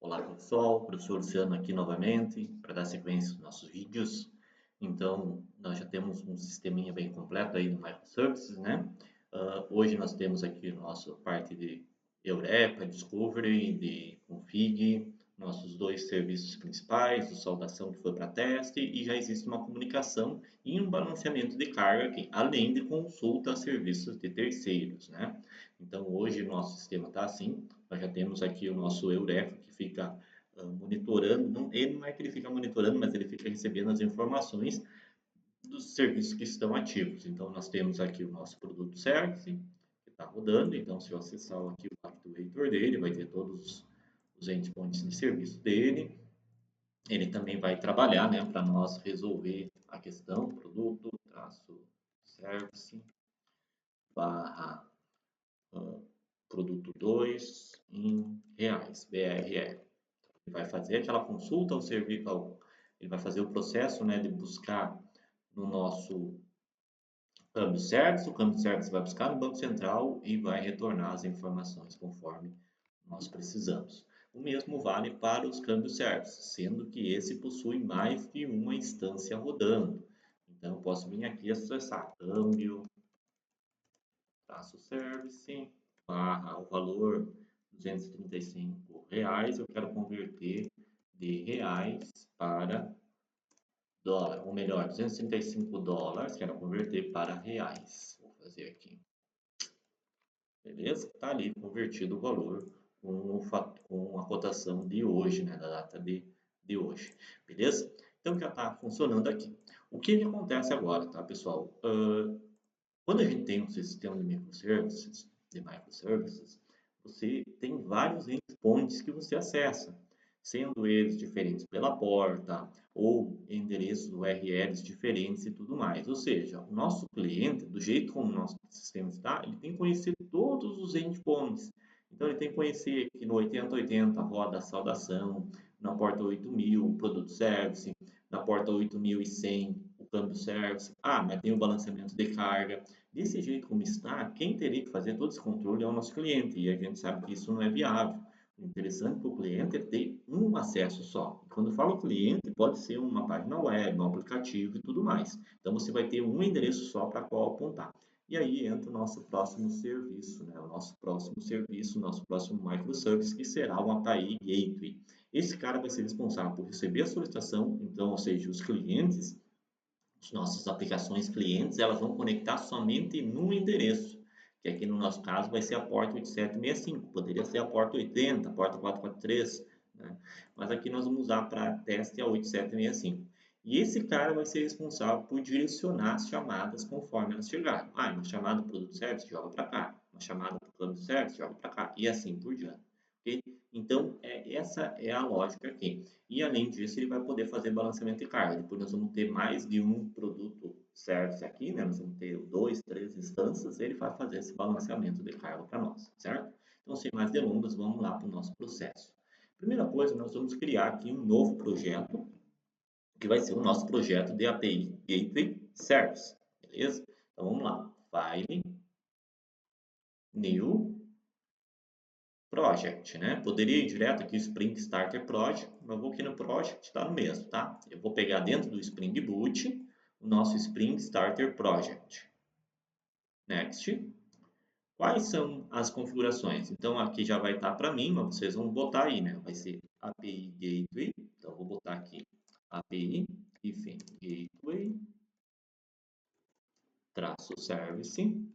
Olá pessoal, professor Luciano aqui novamente para dar sequência aos nossos vídeos. Então, nós já temos um sisteminha bem completo aí no Microservices, né? Hoje nós temos aqui a nossa parte de Eureka, Discovery, de Config, nossos dois serviços principais, o Saudação que foi para teste e já existe uma comunicação e um balanceamento de carga aqui, além de consulta a serviços de terceiros, né? Então, hoje o nosso sistema está assim. Nós já temos aqui o nosso Eureka que fica monitorando, ele não é que ele fica monitorando, mas ele fica recebendo as informações dos serviços que estão ativos. Então, nós temos aqui o nosso produto Service, que está rodando. Então, se eu acessar aqui o Actuator dele, vai ter todos os endpoints de serviço dele. Ele também vai trabalhar, né, para nós resolver a questão produto, service, barra produto 2 em reais, BRL. Ele vai fazer aquela consulta ao serviço, ele vai fazer o processo, né, de buscar no nosso câmbio service, o câmbio service vai buscar no Banco Central e vai retornar as informações conforme nós precisamos. O mesmo vale para os câmbios service, sendo que esse possui mais de uma instância rodando. Então, eu posso vir aqui acessar câmbio, service, barra o valor R$ 235, eu quero converter de reais para dólar, ou melhor, $235, quero converter para reais. Vou fazer aqui. Beleza? Está ali convertido o valor com a cotação de hoje, né, da data de hoje. Beleza? Então já está funcionando aqui. O que acontece agora, tá, pessoal? Quando a gente tem um sistema de microservices, você tem vários endpoints que você acessa, sendo eles diferentes pela porta ou endereços URLs diferentes e tudo mais. Ou seja, o nosso cliente, do jeito como o nosso sistema está, ele tem que conhecer todos os endpoints. Então, ele tem que conhecer que no 8080 roda a saudação, na porta 8000 o produto service, na porta 8100 o câmbio service. Ah, mas tem o balanceamento de carga. Desse jeito como está, quem teria que fazer todo esse controle é o nosso cliente, e a gente sabe que isso não é viável. O interessante para o cliente é ter um acesso só. E quando eu falo cliente, pode ser uma página web, um aplicativo e tudo mais. Então, você vai ter um endereço só para qual apontar. E aí entra o nosso próximo serviço, né? O nosso próximo serviço, o nosso próximo microservice, que será o API Gateway. Esse cara vai ser responsável por receber a solicitação, então, ou seja, os clientes, as nossas aplicações clientes, elas vão conectar somente num endereço, que aqui no nosso caso vai ser a porta 8765, poderia ser a porta 80, a porta 443, né? Mas aqui nós vamos usar para teste a 8765. E esse cara vai ser responsável por direcionar as chamadas conforme elas chegarem. Ah, uma chamada para o produto service, joga para cá. Uma chamada para o plano service, joga para cá. E assim por diante. Okay? Então, essa é a lógica aqui. E além disso, ele vai poder fazer balanceamento de carga. Depois nós vamos ter mais de um produto service aqui, né? Nós vamos ter 2, 3 instâncias, ele vai fazer esse balanceamento de carga para nós, certo? Então, sem mais delongas, vamos lá para o nosso processo. Primeira coisa, nós vamos criar aqui um novo projeto, que vai ser o nosso projeto de API Gateway Service, beleza? Então, vamos lá. File, New, Project, né? Poderia ir direto aqui Spring Starter Project, mas eu vou aqui no Project, está no mesmo, tá? Eu vou pegar dentro do Spring Boot o nosso Spring Starter Project. Next. Quais são as configurações? Então, aqui já vai estar para mim, mas vocês vão botar aí, né? Vai ser API Gateway, então vou botar aqui API, Gateway, -service,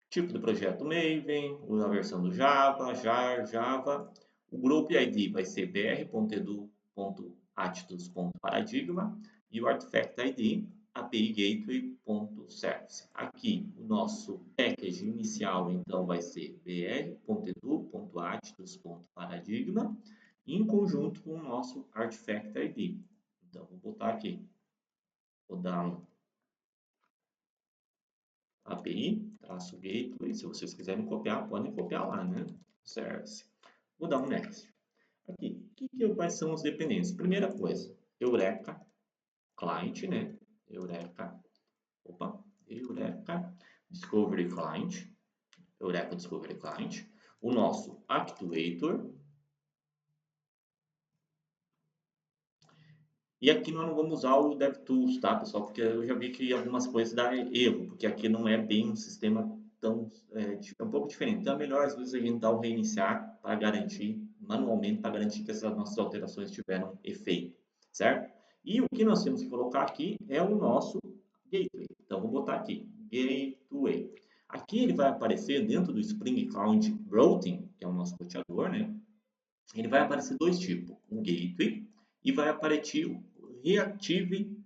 tipo do projeto Maven, a versão do Java, JAR, Java. O Group ID vai ser br.edu.atlas.paradigma e o Artifact ID, API Gateway.service. Aqui, o nosso package inicial, então, vai ser br.edu.atlas.paradigma em conjunto com o nosso Artifact ID. Então, vou botar aqui. Vou dar um API, -gateway, se vocês quiserem copiar, podem copiar lá, né? Service. Vou dar um next. Aqui, quais são as dependências? Primeira coisa, Eureka Client, né? Eureka Discovery Client. Eureka Discovery Client. O nosso Actuator. E aqui nós não vamos usar o DevTools, tá, pessoal? Porque eu já vi que algumas coisas dá erro, porque aqui não é bem um sistema tão, é um pouco diferente. Então é melhor às vezes a gente dar o reiniciar para garantir, manualmente, para garantir que essas nossas alterações tiveram efeito, certo? E o que nós temos que colocar aqui é o nosso gateway. Então vou botar aqui, gateway. Aqui ele vai aparecer dentro do Spring Cloud Routing, que é o nosso roteador, né? Ele vai aparecer dois tipos, o gateway e vai aparecer o reactive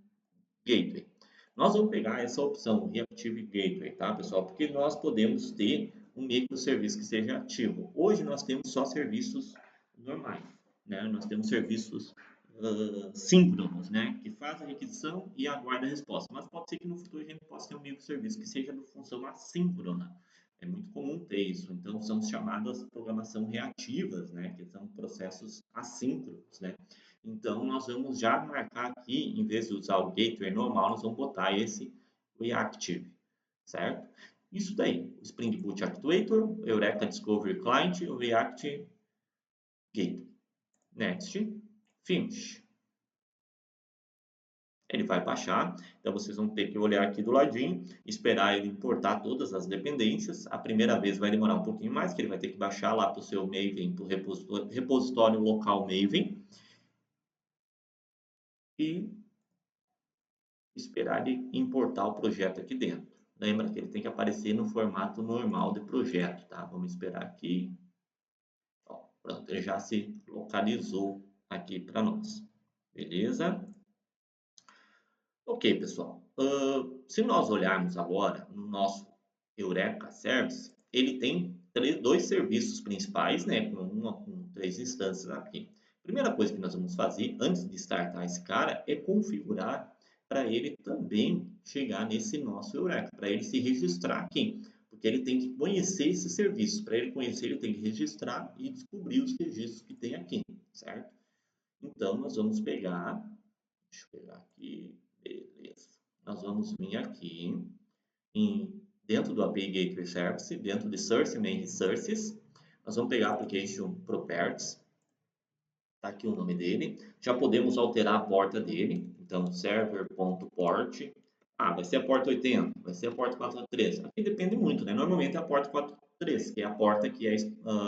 gateway. Nós vamos pegar essa opção, reactive gateway, tá, pessoal? Porque nós podemos ter um microserviço que seja ativo. Hoje nós temos só serviços normais, né? Nós temos serviços síncronos, né? Que faz a requisição e aguarda a resposta. Mas pode ser que no futuro a gente possa ter um microserviço que seja de função assíncrona. É muito comum ter isso. Então, são chamadas programação reativas, né? Que são processos assíncronos, né? Então, nós vamos já marcar aqui, em vez de usar o gateway normal, nós vamos botar esse reactive, certo? Isso daí, o Spring Boot Actuator, Eureka Discovery Client, o React Gateway. Next, Finish. Ele vai baixar, então vocês vão ter que olhar aqui do ladinho, esperar ele importar todas as dependências. A primeira vez vai demorar um pouquinho mais, que ele vai ter que baixar lá para o seu Maven, para o repositório local Maven. E esperar ele importar o projeto aqui dentro. Lembra que ele tem que aparecer no formato normal de projeto, tá? Vamos esperar aqui. Ó, pronto, ele já se localizou aqui para nós. Beleza? Ok, pessoal. Se nós olharmos agora no nosso Eureka Service, ele tem dois serviços principais, né? Com três instâncias aqui. Primeira coisa que nós vamos fazer antes de startar esse cara é configurar para ele também chegar nesse nosso Eureka, para ele se registrar aqui, porque ele tem que conhecer esse serviço. Para ele conhecer, ele tem que registrar e descobrir os registros que tem aqui, certo? Então, nós vamos pegar, deixa eu pegar aqui, beleza. Nós vamos vir aqui dentro do API Gateway Service, dentro de Source Main Resources, nós vamos pegar Application Properties, está aqui o nome dele. Já podemos alterar a porta dele, então server.port, vai ser a porta 80, vai ser a porta 403. Aqui depende muito, né? Normalmente é a porta 403, que é a porta que é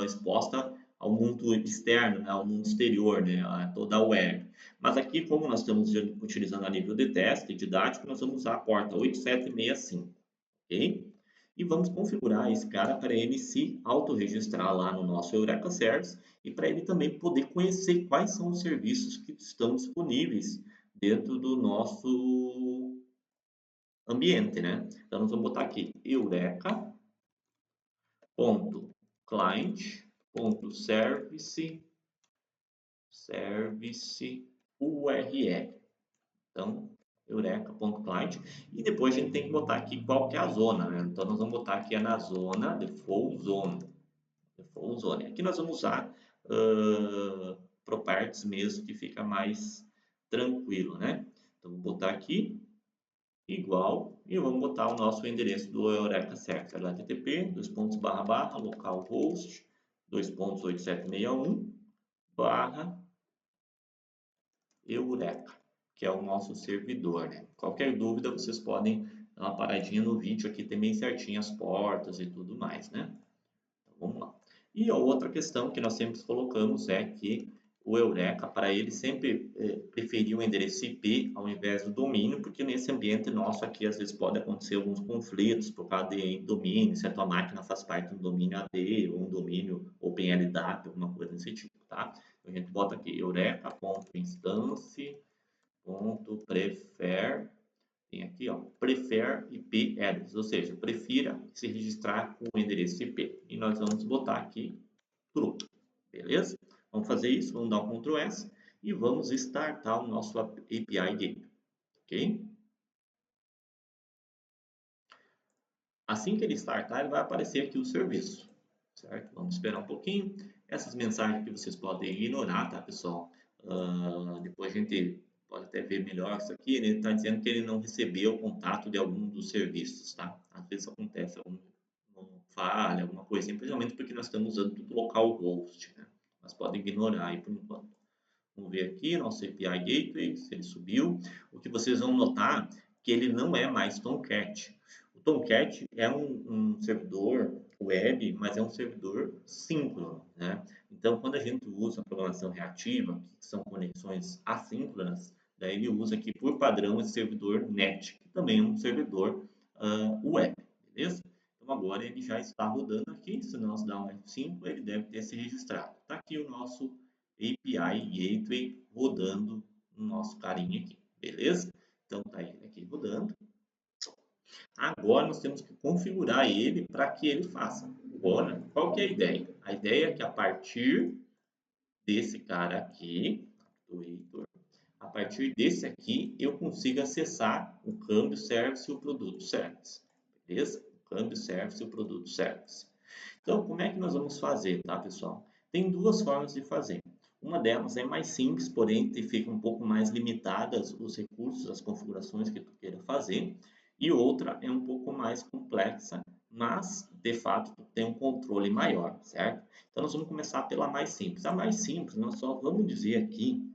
exposta ao mundo externo, né? Ao mundo exterior, né? A toda a web. Mas aqui, como nós estamos utilizando a nível de teste didático, nós vamos usar a porta 8765, ok? E vamos configurar esse cara para ele se autorregistrar lá no nosso Eureka Service e para ele também poder conhecer quais são os serviços que estão disponíveis dentro do nosso ambiente, né? Então, nós vamos botar aqui eureka.client.service URL. Então, eureka.client. E depois a gente tem que botar aqui qual que é a zona, né? Então, nós vamos botar aqui na zona default zone. Default zone. Aqui nós vamos usar properties mesmo, que fica mais tranquilo, né? Então, vou botar aqui igual e vamos botar o nosso endereço do Eureka Service, http localhost 2.8761 barra Eureka, que é o nosso servidor, né? Qualquer dúvida, vocês podem dar uma paradinha no vídeo aqui, tem bem certinho as portas e tudo mais, né? Então, vamos lá. E a outra questão que nós sempre colocamos é que o Eureka, para ele sempre preferir o endereço IP ao invés do domínio, porque nesse ambiente nosso aqui, às vezes pode acontecer alguns conflitos por causa de domínio, se a tua máquina faz parte de um domínio AD ou um domínio OpenLDAP, alguma coisa desse tipo, tá? Então, a gente bota aqui eureka.instance.prefer, tem aqui, ó, prefer IP address, ou seja, prefira se registrar com o endereço IP. E nós vamos botar aqui true, beleza? Vamos fazer isso, vamos dar um Ctrl S e vamos startar o nosso API Gateway, ok? Assim que ele startar, ele vai aparecer aqui o serviço, certo? Vamos esperar um pouquinho. Essas mensagens que vocês podem ignorar, tá, pessoal? Depois a gente pode até ver melhor isso aqui. Ele está dizendo que ele não recebeu o contato de algum dos serviços, tá? Às vezes acontece alguma falha, alguma coisa, principalmente porque nós estamos usando tudo localhost, né? Mas podem ignorar aí por enquanto. Vamos ver aqui nosso API Gateway, se ele subiu. O que vocês vão notar que ele não é mais Tomcat. O Tomcat é um servidor web, mas é um servidor síncrono, né? Então, quando a gente usa a programação reativa, que são conexões assíncronas, daí ele usa aqui por padrão esse servidor NET, que também é um servidor web, beleza? Então, agora ele já está rodando aqui. Se nós dar um F5, ele deve ter se registrado. Está aqui o nosso API Gateway rodando no nosso carinha aqui, beleza? Então, tá ele aqui rodando. Agora, nós temos que configurar ele para que ele faça. Agora, qual que é a ideia? A ideia é que a partir desse cara aqui, do Heitor, a partir desse aqui, eu consiga acessar o câmbio service e o produto service, beleza? O câmbio service e o produto service. Então, como é que nós vamos fazer, tá, pessoal? Tem duas formas de fazer. Uma delas é mais simples, porém fica um pouco mais limitadas os recursos, as configurações que tu queira fazer. E outra é um pouco mais complexa, mas de fato tu tem um controle maior, certo? Então nós vamos começar pela mais simples. A mais simples, nós só vamos dizer aqui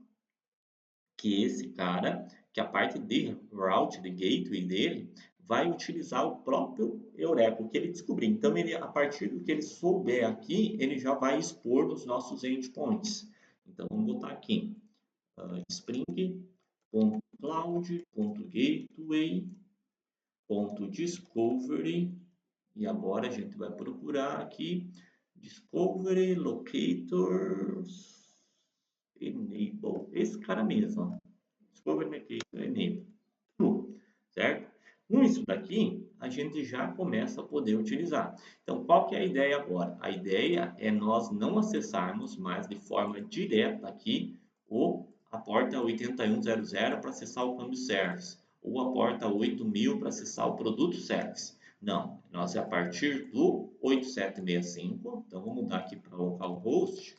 que esse cara, que a parte de route, de gateway dele, vai utilizar o próprio Eureka, o que ele descobrir. Então, ele, a partir do que ele souber aqui, ele já vai expor os nossos endpoints. Então, vamos botar aqui, spring.cloud.gateway.discovery, e agora a gente vai procurar aqui, Discovery Locators Enable, esse cara mesmo, ó. Discovery Locator Enable, certo? Com isso daqui, a gente já começa a poder utilizar. Então, qual que é a ideia agora? A ideia é nós não acessarmos mais de forma direta aqui a porta 8100 para acessar o câmbio service, ou a porta 8000 para acessar o produto service. Não, nós a partir do 8765, então vou mudar aqui para localhost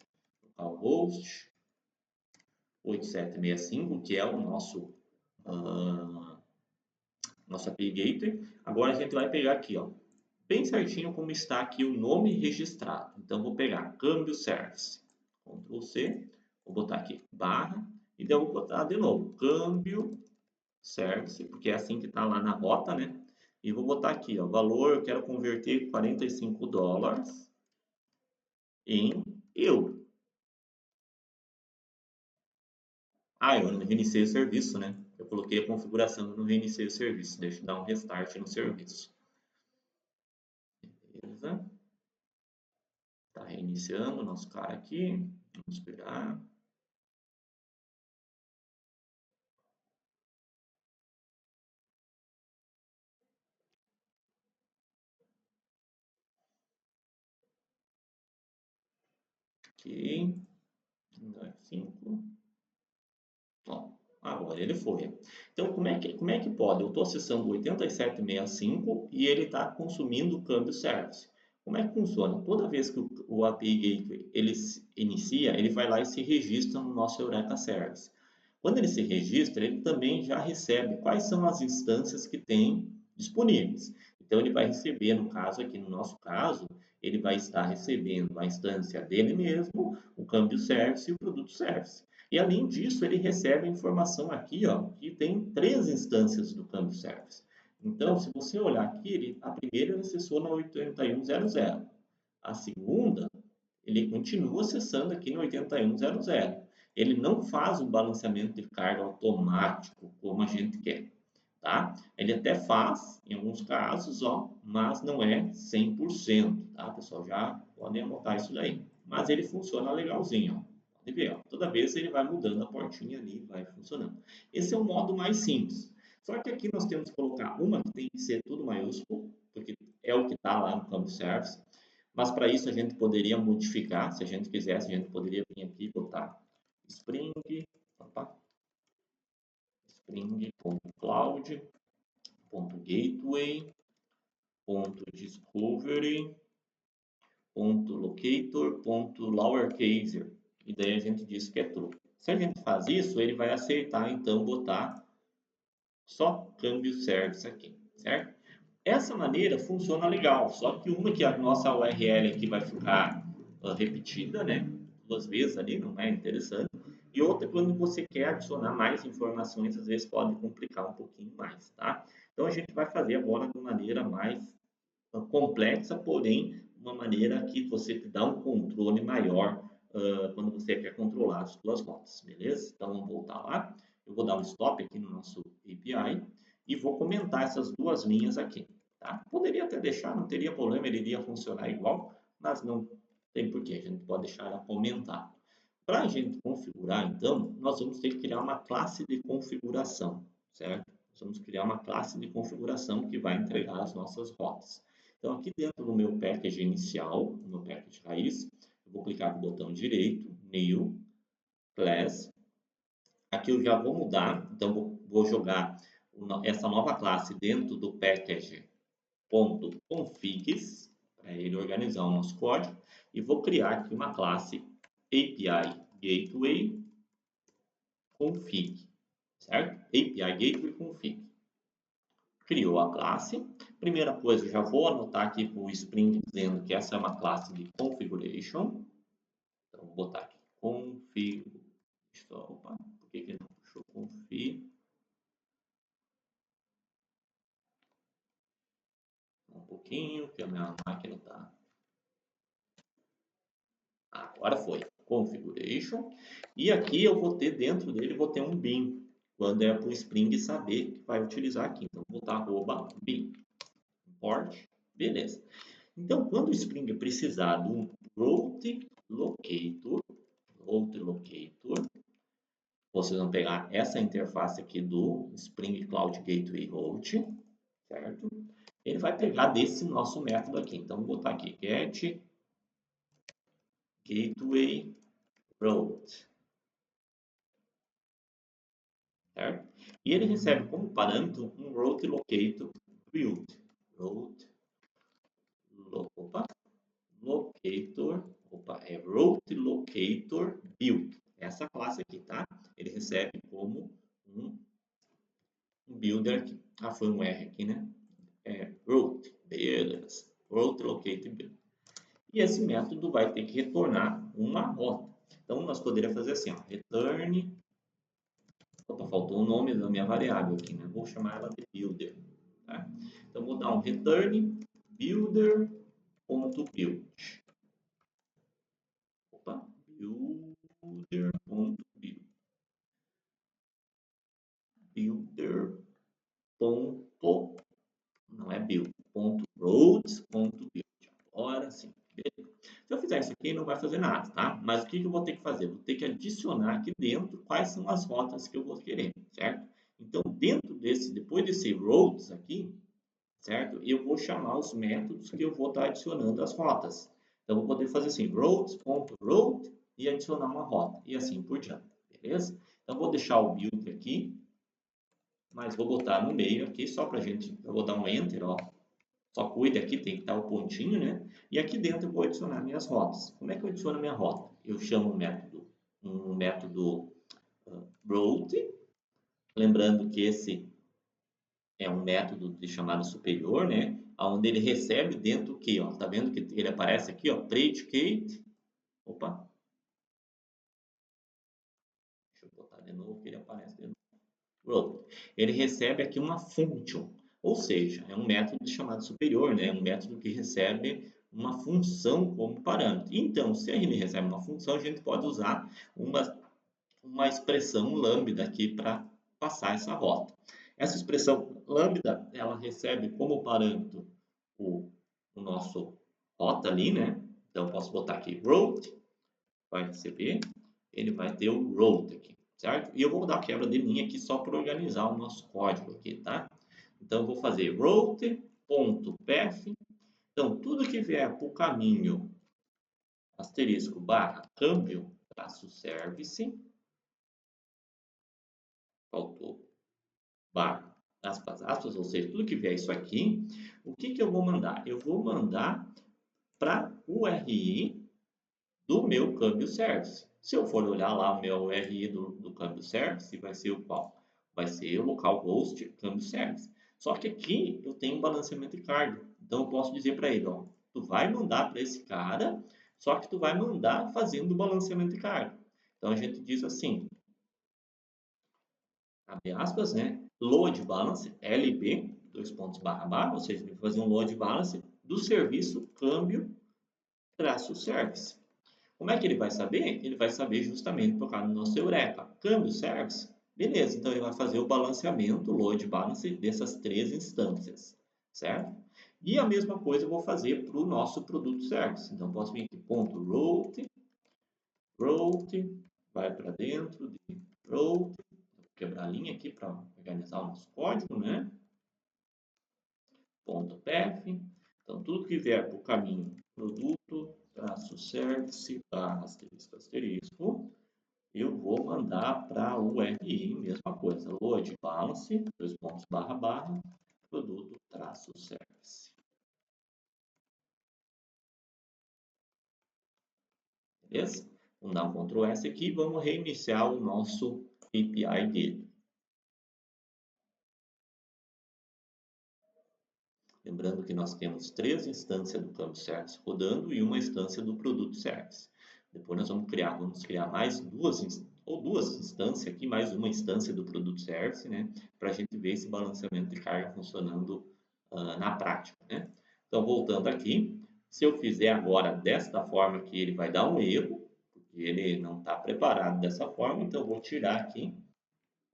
8765, que é o nosso API Gateway. Agora a gente vai pegar aqui, ó, bem certinho como está aqui o nome registrado. Então vou pegar câmbio service, Ctrl C, vou botar aqui barra, e daí eu vou botar de novo câmbio service, porque é assim que está lá na rota, né? E vou botar aqui, ó, valor, eu quero converter $45 em euro. Ah, eu não reiniciei o serviço, né? Eu coloquei a configuração e não reiniciei o serviço. Deixa eu dar um restart no serviço. Beleza? Tá reiniciando o nosso cara aqui. Vamos esperar. Ok. F5. Ó, agora ele foi. Então, como é que pode? Eu estou acessando o 8765 e ele está consumindo o câmbio service. Como é que funciona? Toda vez que o API Gateway ele se inicia, ele vai lá e se registra no nosso Eureka Service. Quando ele se registra, ele também já recebe quais são as instâncias que tem disponíveis. Então, ele vai receber, no caso aqui, no nosso caso, ele vai estar recebendo a instância dele mesmo, o câmbio service e o produto service. E além disso, ele recebe a informação aqui, ó, que tem 3 instâncias do câmbio service. Então, se você olhar aqui, a primeira ele acessou na 8100. A segunda, ele continua acessando aqui no 8100. Ele não faz um balanceamento de carga automático como a gente quer, tá? Ele até faz em alguns casos, ó, mas não é 100%, tá, pessoal? Já podem anotar isso daí. Mas ele funciona legalzinho, ó. Pode ver, ó. Toda vez ele vai mudando a portinha ali, vai funcionando. Esse é o modo mais simples. Só que aqui nós temos que colocar uma que tem que ser tudo maiúsculo, porque é o que está lá no campo service. Mas para isso a gente poderia modificar, se a gente quisesse, a gente poderia vir aqui e botar Spring, opa, spring.cloud.gateway.discovery.locator.lowercase. E daí a gente diz que é true. Se a gente faz isso, ele vai aceitar então botar só câmbio service aqui, certo? Essa maneira funciona legal, só que uma que a nossa URL aqui vai ficar repetida, né? 2 vezes ali, não é interessante. E outra, quando você quer adicionar mais informações, às vezes pode complicar um pouquinho mais, tá? Então a gente vai fazer agora de maneira mais complexa, porém uma maneira que você te dá um controle maior quando você quer controlar as suas rotas, beleza? Então vamos voltar lá. Eu vou dar um stop aqui no nosso API e vou comentar essas duas linhas aqui, tá? Poderia até deixar, não teria problema, ele iria funcionar igual, mas não tem porquê, a gente pode deixar ela comentar. Para a gente configurar, então, nós vamos ter que criar uma classe de configuração, certo? Nós vamos criar uma classe de configuração que vai entregar as nossas rotas. Então, aqui dentro do meu package inicial, no meu package raiz, eu vou clicar com o botão direito, New, Class. Aqui eu já vou mudar, então vou jogar essa nova classe dentro do package.configs, para ele organizar o nosso código, e vou criar aqui uma classe API Gateway Config, certo? API Gateway Config. Criou a classe. Primeira coisa, já vou anotar aqui com o Spring dizendo que essa é uma classe de configuration. Então, vou botar aqui config. Opa, por que não puxou config? Um pouquinho, que a minha máquina está. Agora foi. Configuration. E aqui eu vou ter dentro dele, vou ter um bin. Quando é para o Spring saber que vai utilizar aqui. Então, vou botar @bin. Import. Beleza. Então, quando o Spring precisar do route locator, vocês vão pegar essa interface aqui do Spring Cloud Gateway Route, certo? Ele vai pegar desse nosso método aqui. Então, vou botar aqui get gateway route, certo? E ele recebe como parâmetro um route locator build. Route locator, é route locator build. Essa classe aqui, tá? Ele recebe como um builder aqui. Ah, foi um R aqui, né? Route, beleza. Route locator build. E esse método vai ter que retornar uma rota. Então, nós poderíamos fazer assim, ó, return. Opa, faltou o nome da minha variável aqui, né? Vou chamar ela de builder. Tá? Então, vou dar um return builder.build. Opa, builder.build. Builder. Não é build, .roads.build. Agora sim. Beleza. Se eu fizer isso aqui, não vai fazer nada, tá? Mas o que eu vou ter que fazer? Vou ter que adicionar aqui dentro quais são as rotas que eu vou querer, certo? Então, dentro desse, depois desse roads aqui, certo? Eu vou chamar os métodos que eu vou estar adicionando as rotas. Então, eu vou poder fazer assim, roads.road e adicionar uma rota, e assim por diante, beleza? Então, vou deixar o build aqui, mas vou botar no meio aqui, só para a gente, eu vou dar um enter, ó. Só cuida aqui, tem que estar o pontinho, né? E aqui dentro eu vou adicionar minhas rotas. Como é que eu adiciono minha rota? Eu chamo um método route, lembrando que esse é um método de chamada superior, né? Onde ele recebe dentro o que, ó? Tá vendo que ele aparece aqui, ó? Predicate. Opa. Deixa eu botar de novo que ele aparece de novo. Route. Ele recebe aqui uma function, ou seja, é um método de chamada superior, né? É um método que recebe uma função como parâmetro. Então, se ele recebe uma função, a gente pode usar uma expressão lambda aqui para passar essa rota. Essa expressão lambda, ela recebe como parâmetro o nosso rota ali, né? Então, eu posso botar aqui route, vai receber, ele vai ter o route aqui, certo? E eu vou dar quebra de linha aqui só para organizar o nosso código aqui, tá? Então, eu vou fazer route.path. Então, tudo que vier para o caminho asterisco barra câmbio traço service, faltou barra aspas, aspas, ou seja, tudo que vier isso aqui, o que eu vou mandar? Eu vou mandar para o URI do meu câmbio service. Se eu for olhar lá o meu URI do câmbio service, vai ser o qual? Vai ser o localhost câmbio service. Só que aqui eu tenho um balanceamento de carga. Então eu posso dizer para ele, ó, tu vai mandar para esse cara, só que tu vai mandar fazendo o balanceamento de carga. Então a gente diz assim, abre aspas, né? Load balance, LB, dois pontos barra barra, ou seja, ele vai fazer um load balance do serviço câmbio traço service. Como é que ele vai saber? Ele vai saber justamente tocar no nosso Eureka. Câmbio service? Beleza, então ele vai fazer o balanceamento, o load balance dessas três instâncias, certo? E a mesma coisa eu vou fazer para o nosso produto service. Então posso vir aqui, ponto route, vai para dentro de route, vou quebrar a linha aqui para organizar o nosso código, né? Ponto .pf. Então tudo que vier para o caminho produto, traço service, barra asterisco, asterisco, eu vou mandar para o URI, mesma coisa, load balance, dois pontos barra barra, produto traço service. Beleza? Vamos dar um Ctrl S aqui e vamos reiniciar o nosso API Gateway. Lembrando que nós temos três instâncias do Câmbio Service rodando e uma instância do Produto Service. Depois nós vamos criar mais duas instâncias aqui, mais uma instância do Produto Service, né? Para a gente ver esse balanceamento de carga funcionando na prática, né? Então, voltando aqui, se eu fizer agora desta forma aqui, ele vai dar um erro, porque ele não está preparado dessa forma, então eu vou tirar aqui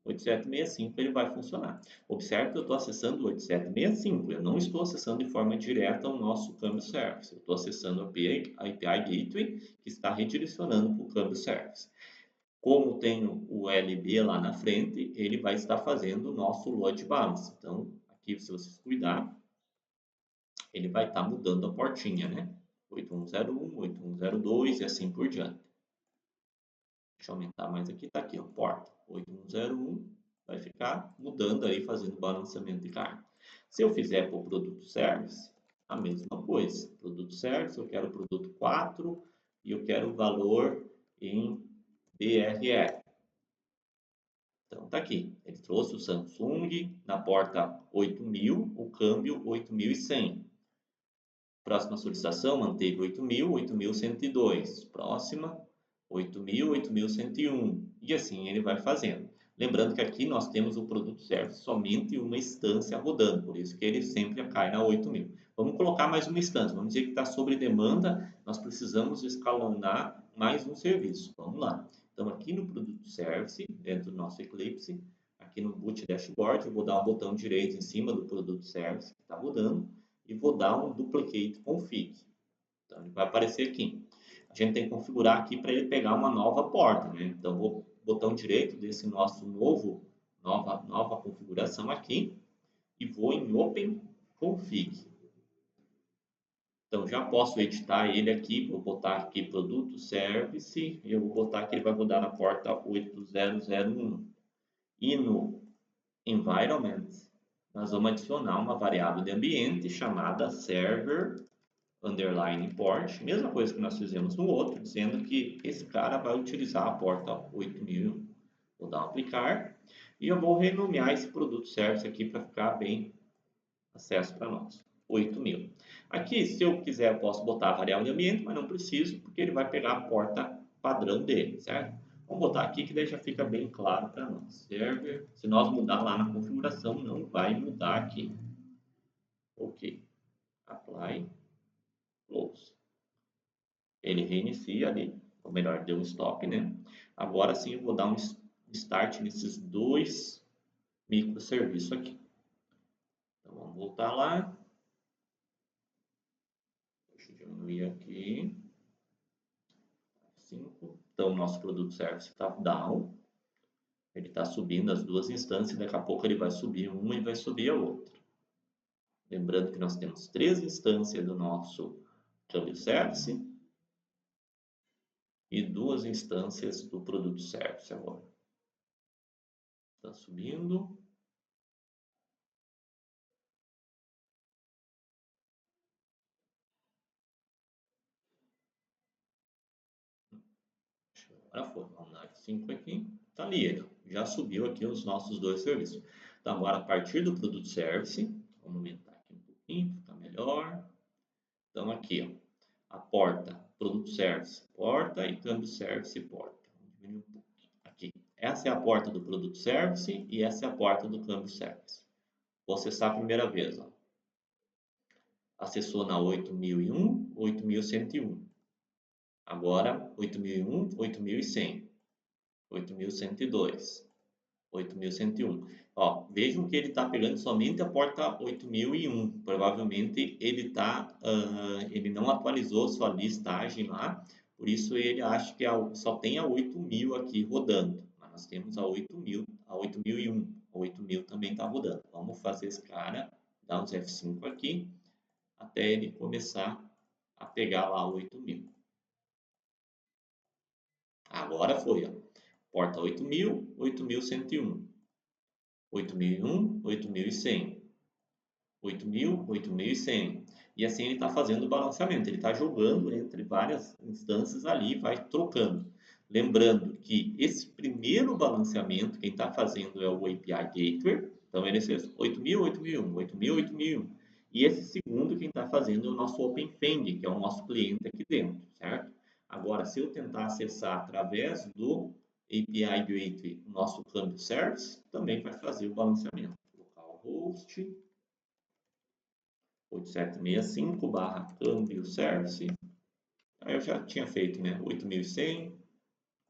8765 ele vai funcionar. Observe que eu estou acessando o 8765, eu não estou acessando de forma direta o nosso câmbio service, eu estou acessando a API Gateway que está redirecionando para o câmbio service. Como tenho o LB lá na frente, ele vai estar fazendo o nosso load balance. Então, aqui se vocês cuidar, ele vai estar mudando a portinha, né? 8101, 8102 e assim por diante. Deixa eu aumentar mais aqui, tá aqui, ó, porta 8101, vai ficar mudando aí, fazendo balanceamento de carga. Se eu fizer para o produto service, a mesma coisa. Produto service, eu quero o produto 4 e eu quero o valor em BRL. Então tá aqui, ele trouxe o Samsung na porta 8000, o câmbio 8100. Próxima solicitação, manteve 8.000, 8.102. Próxima, 8.000, 8.101. E assim ele vai fazendo. Lembrando que aqui nós temos o produto service somente uma instância rodando, por isso que ele sempre cai na 8.000. Vamos colocar mais uma instância, vamos dizer que está sobre demanda, nós precisamos escalonar mais um serviço. Vamos lá. Então aqui no produto service, dentro do nosso Eclipse, aqui no boot dashboard, eu vou dar um botão direito em cima do produto service que está rodando e vou dar um duplicate config. Então ele vai aparecer aqui. A gente tem que configurar aqui para ele pegar uma nova porta, né? Então vou botão direito desse nosso nova configuração aqui e vou em Open Config. Então já posso editar ele aqui, vou botar aqui produto service e eu vou botar que ele vai rodar na porta 8001. E no environment nós vamos adicionar uma variável de ambiente chamada server underline port, mesma coisa que nós fizemos no outro, dizendo que esse cara vai utilizar a porta 8000. Vou dar um aplicar e eu vou renomear esse produto service aqui para ficar bem acesso para nós. 8000. Aqui, se eu quiser, eu posso botar a variável de ambiente, mas não preciso, porque ele vai pegar a porta padrão dele, certo? Vamos botar aqui que daí já fica bem claro para nós. Server, se nós mudar lá na configuração, não vai mudar aqui. Ok. Apply. Close. Ele reinicia ali, ou melhor, deu um stop, né? Agora sim eu vou dar um start nesses dois microserviços aqui. Então vamos voltar lá. Deixa eu diminuir aqui. 5. Então o nosso produto service está down. Ele está subindo as duas instâncias, daqui a pouco ele vai subir uma e vai subir a outra. Lembrando que nós temos três instâncias do nosso câmbio service e duas instâncias do produto service agora. Está subindo. Agora foi, vamos dar 5 aqui. Está ali ele, já subiu aqui os nossos dois serviços. Então agora a partir do produto service, vamos aumentar aqui um pouquinho, ficar melhor. Então aqui, ó, a porta, produto service, porta e câmbio service, porta. Vamos diminuir um Essa é a porta do produto service e essa é a porta do câmbio service. Vou acessar a primeira vez. Ó. Acessou na 8001, 8101. Agora 8001, 8100, 8102, 8101. Ó, vejam que ele está pegando somente a porta 8001. Provavelmente ele não atualizou sua listagem lá, por isso ele acha que só tem a 8000 aqui rodando. Mas nós temos a 8000, a 8001. A 8000 também está rodando. Vamos fazer esse cara, dar uns F5 aqui, até ele começar a pegar lá 8000. Agora foi, ó. Porta 8000, 8101. 8001, 8100. 8000, 8100. E assim ele está fazendo o balanceamento. Ele está jogando entre várias instâncias ali e vai trocando. Lembrando que esse primeiro balanceamento, quem está fazendo é o API Gateway. Então ele fez 8000, 8001, 8000, 8001. E esse segundo, quem está fazendo é o nosso OpenFang, que é o nosso cliente aqui dentro, certo? Agora, se eu tentar acessar através do API Gateway, o nosso câmbio service, também vai fazer o balanceamento. Localhost 8765/câmbio service. Aí eu já tinha feito, né? 8100,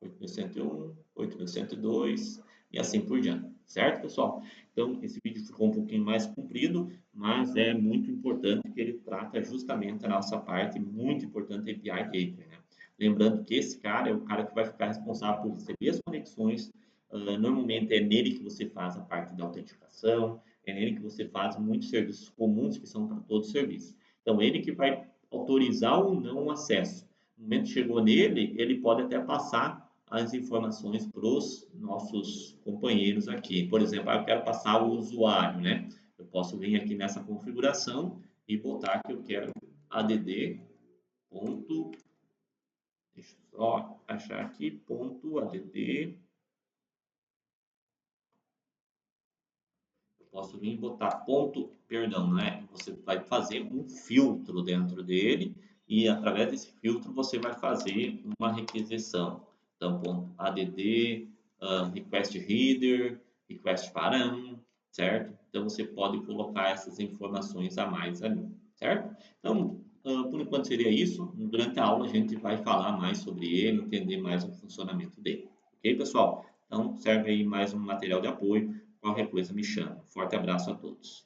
8101, 8102 e assim por diante. Certo, pessoal? Então, esse vídeo ficou um pouquinho mais comprido, mas é muito importante que ele trata justamente a nossa parte muito importante API Gateway, né? Lembrando que esse cara é o cara que vai ficar responsável por receber as conexões. Normalmente é nele que você faz a parte da autenticação, é nele que você faz muitos serviços comuns que são para todos os serviços. Então, ele que vai autorizar ou não o acesso. No momento que chegou nele, ele pode até passar as informações para os nossos companheiros aqui. Por exemplo, eu quero passar o usuário, né? Eu posso vir aqui nessa configuração e botar que eu quero add. Deixa eu só achar aqui, ponto add. Eu posso vir e botar ponto, perdão, né? Você vai fazer um filtro dentro dele e através desse filtro você vai fazer uma requisição. Então, ponto add, request header, request param, certo? Então, você pode colocar essas informações a mais ali, certo? Então, por enquanto seria isso. Durante a aula a gente vai falar mais sobre ele, entender mais o funcionamento dele. Ok, pessoal? Então, serve aí mais um material de apoio. Qualquer coisa me chama. Forte abraço a todos.